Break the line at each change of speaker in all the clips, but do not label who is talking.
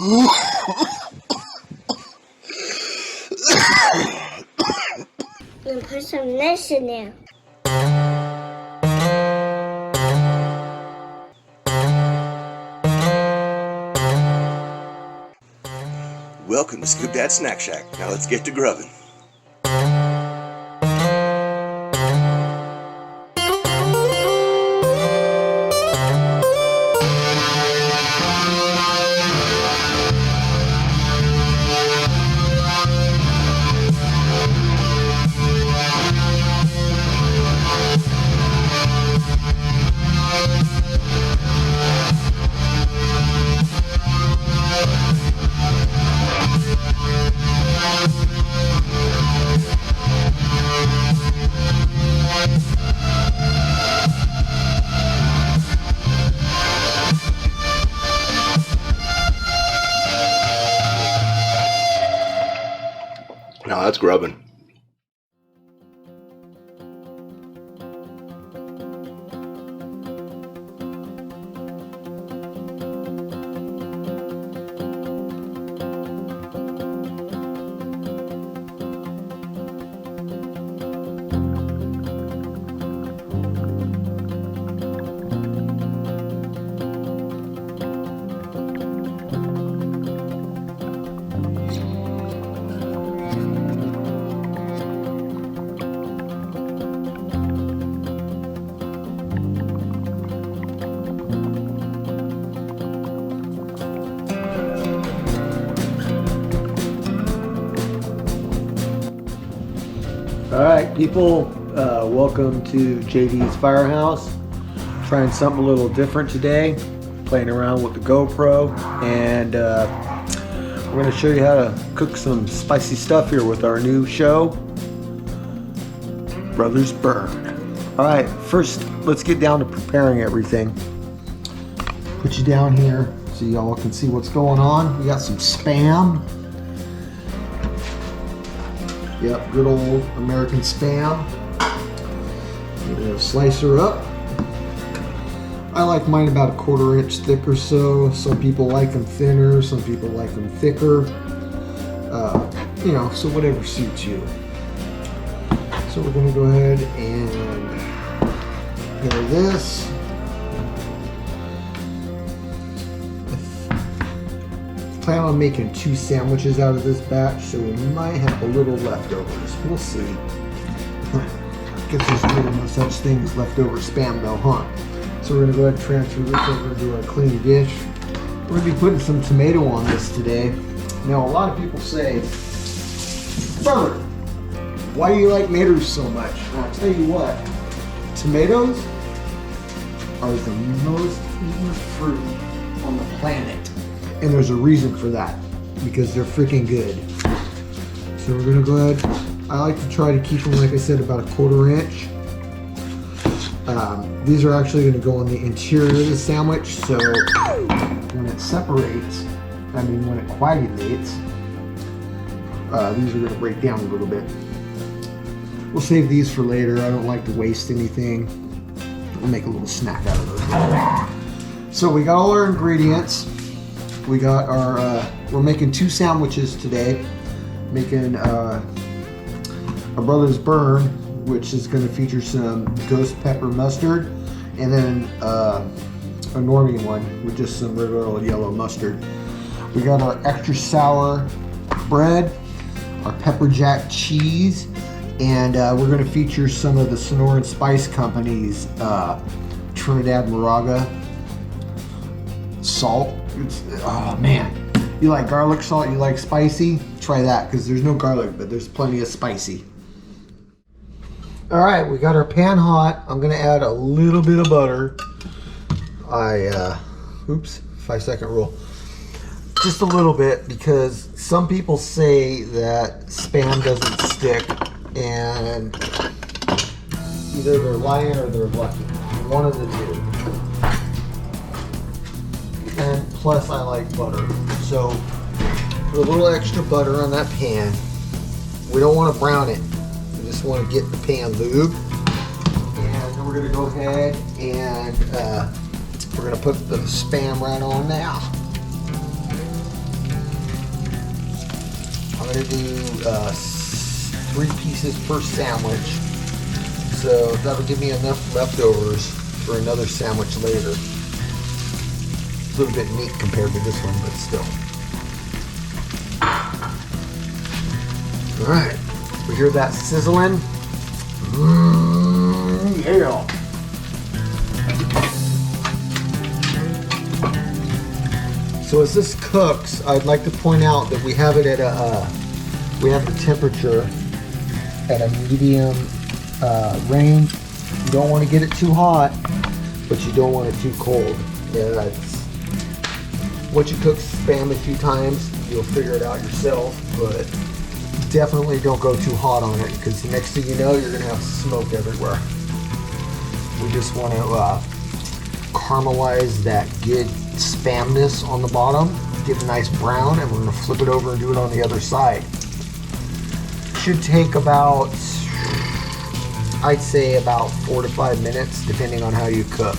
And put some this in there.
Welcome to Scoobdad Snack Shack. Now let's get to grubbing. Now that's grubbing.
Alright people, welcome to JD's Firehouse. Trying something a little different today. Playing around with the GoPro, and we're going to show you how to cook some spicy stuff here with our new show, Brothers Burn. Alright, first let's get down to preparing everything. Put you down here so y'all can see what's going on. We got some Spam. Yep, good old American Spam. We're gonna slice her up. I like mine about 1/4 inch thick or so. Some people like them thinner, some people like them thicker. You know, so whatever suits you. So we're gonna go ahead and prepare this. Plan on making 2 sandwiches out of this batch, so we might have a little leftovers. We'll see. Guess there's really no such thing as leftover Spam though, huh? So we're gonna go ahead and transfer this over into our clean dish. We're gonna be putting some tomato on this today. Now a lot of people say, Brother, why do you like tomatoes so much? And I'll tell you what, tomatoes are the most eaten fruit on the planet. And there's a reason for that, because they're freaking good. So we're gonna go ahead. I like to try to keep them, like I said, about 1/4 inch. These are actually gonna go on the interior of the sandwich, so when it separates, when it coagulates, these are gonna break down a little bit. We'll save these for later. I don't like to waste anything. We'll make a little snack out of those. So we got all our ingredients. We got our, we're making 2 sandwiches today. Making a Brothers Burn, which is going to feature some ghost pepper mustard, and then a normie one with just some regular old yellow mustard. We got our extra sour bread, our pepper jack cheese, and we're going to feature some of the Sonoran Spice Company's Trinidad Moraga salt. Oh man, you like garlic salt, you like spicy, try that, because there's no garlic but there's plenty of spicy. Alright, we got our pan hot. I'm gonna add a little bit of butter. Oops, 5-second rule, just a little bit, because some people say that Spam doesn't stick, and either they're lying or they're lucky, one of the two. And plus I like butter, so put a little extra butter on that pan. We don't want to brown it, we just want to get the pan lubed. And then we're going to go ahead and we're going to put the Spam right on now. I'm gonna do 3 pieces per sandwich. So that'll give me enough leftovers for another sandwich later. A little bit neat compared to this one, but still. All right, we hear that sizzling. Yeah. So as this cooks, I'd like to point out that we have it at we have the temperature at a medium range. You don't want to get it too hot, but you don't want it too cold. Yeah, once you cook Spam a few times, you'll figure it out yourself, but definitely don't go too hot on it, because the next thing you know, you're going to have smoke everywhere. We just want to caramelize that good Spamness on the bottom, get a nice brown, and we're going to flip it over and do it on the other side. Should take about, I'd say about 4 to 5 minutes, depending on how you cook.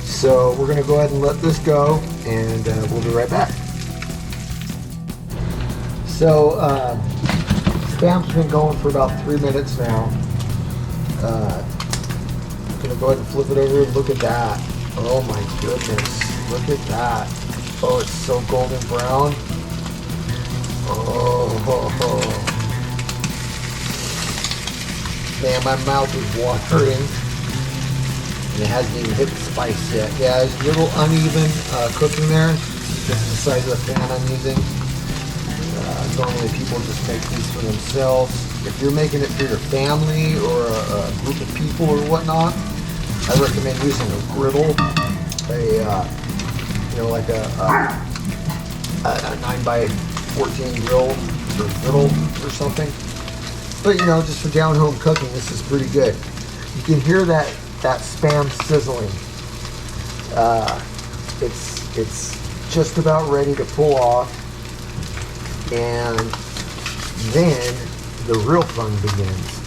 So we're going to go ahead and let this go, and we'll be right back. So Spam's been going for about 3 minutes now. I'm going to go ahead and flip it over and look at that. Oh my goodness, look at that. Oh, it's so golden brown. Oh. Man, my mouth is watering. And it hasn't even hit the spice yet. Yeah, there's a little uneven cooking there. This is the size of the pan I'm using. Normally people just make these for themselves. If you're making it for your family or a group of people or whatnot, I recommend using a griddle, like a 9x14 grill or something. But just for down home cooking, this is pretty good. You can hear that Spam sizzling. It's just about ready to pull off, and then the real fun begins.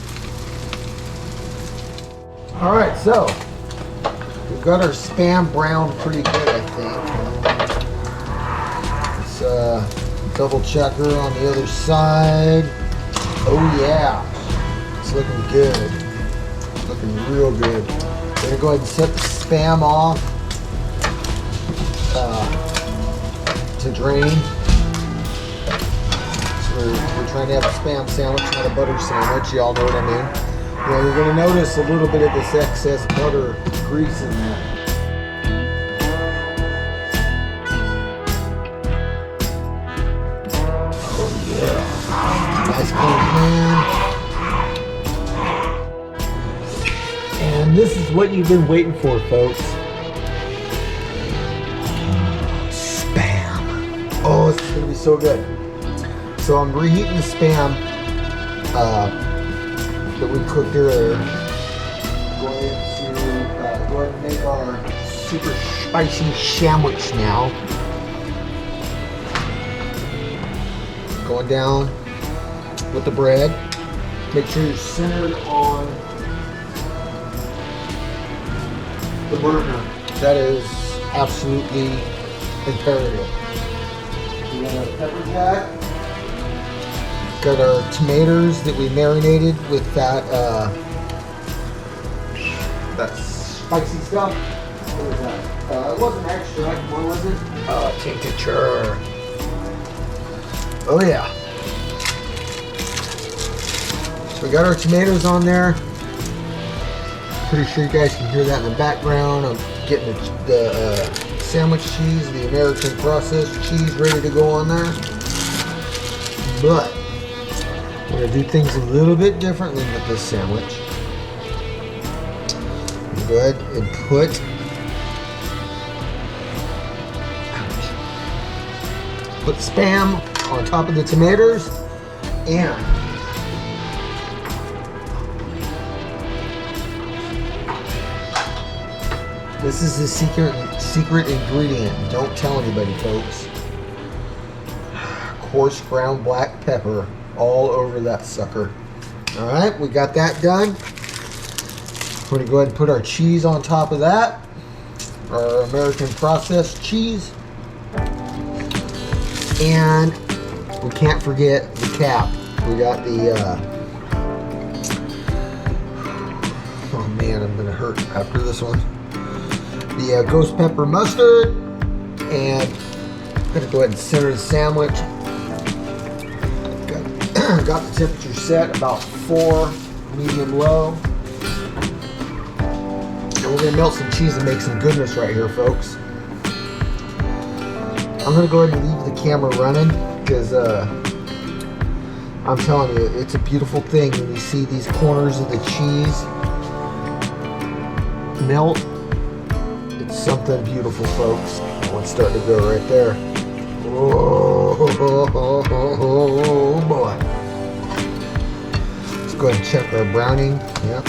All right, so we've got our Spam browned pretty good, I think. Let's double check her on the other side. Oh yeah, it's looking good. Looking real good. We're gonna go ahead and set the Spam off to drain. So we're trying to have a Spam sandwich, not a butter sandwich. Y'all know what I mean. You're going to notice a little bit of this excess butter grease in there. Oh yeah. Nice clean pan. And this is what you've been waiting for, folks. Spam. Oh, this is going to be so good. So I'm reheating the Spam that we cooked earlier. Going to go ahead and make our super spicy sandwich now. Going down with the bread. Make sure you're centered on the burner. That is absolutely imperative. We want our pepper jack. Got our tomatoes that we marinated with that spicy stuff. What was that? It wasn't extract. What was it? Tincture. Oh yeah. So we got our tomatoes on there. Pretty sure you guys can hear that in the background. I'm getting the sandwich cheese, the American processed cheese, ready to go on there. But we're going to do things a little bit differently with this sandwich. Go ahead and put Spam on top of the tomatoes, and this is the secret ingredient. Don't tell anybody, folks. Coarse ground black pepper all over that sucker. All right, we got that done. We're gonna go ahead and put our cheese on top of that, our American processed cheese, and we can't forget the cap. We got the, oh man, I'm gonna hurt after this one. The ghost pepper mustard, and I'm gonna go ahead and center the sandwich. Got the temperature set about 4, medium low. And we're gonna melt some cheese and make some goodness right here, folks. I'm gonna go ahead and leave the camera running because I'm telling you, it's a beautiful thing when you see these corners of the cheese melt. It's something beautiful, folks. One's starting to go right there. Oh boy. Let's go ahead and check our browning. Yep.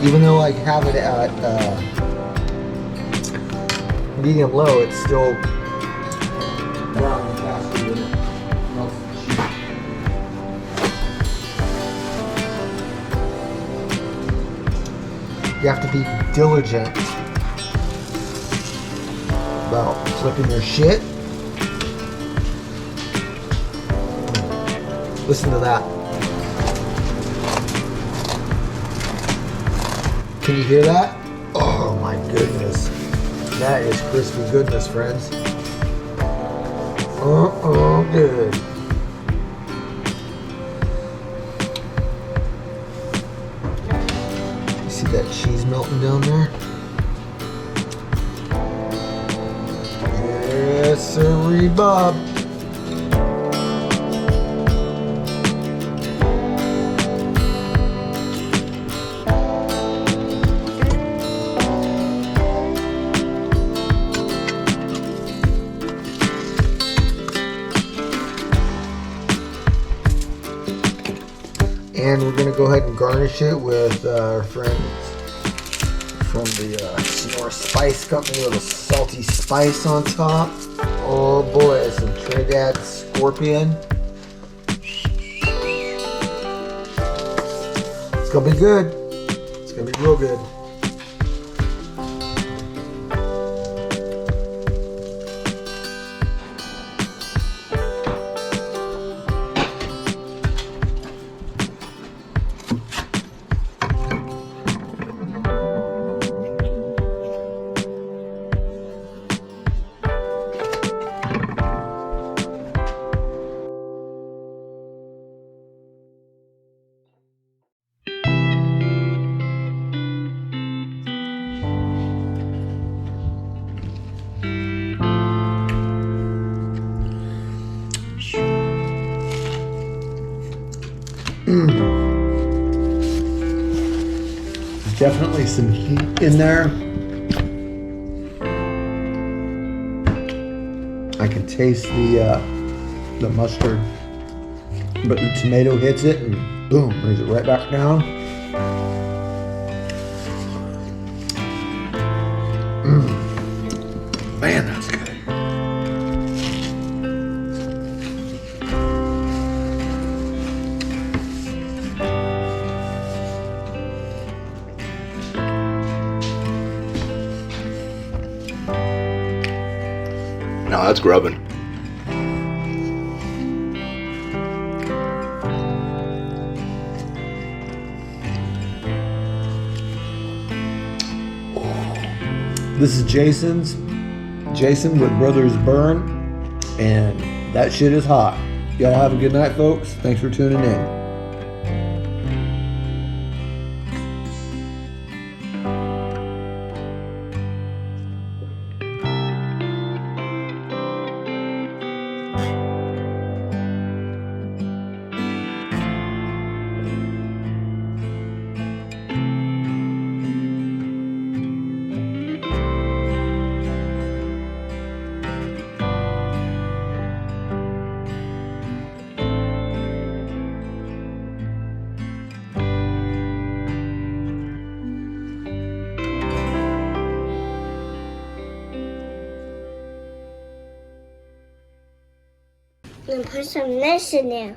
Even though I have it at medium low, it's still browning faster than it melts the cheese. You have to be diligent about flipping your shit. Listen to that. Can you hear that? Oh my goodness. That is crispy goodness, friends. Oh, good. You see that cheese melting down there? Yes, sirree, Bob. And we're going to go ahead and garnish it with our friends from the Sonora Spice Company with a salty spice on top. Oh boy, some Trinidad Scorpion. It's going to be good. It's going to be real good. There's definitely some heat in there. I can taste the mustard, but the tomato hits it and boom, brings it right back down. Man, that's good.
No, that's grubbing.
This is Jaason with Brothers Burn, and that shit is hot. Y'all have a good night, folks. Thanks for tuning in.
And put some this in there.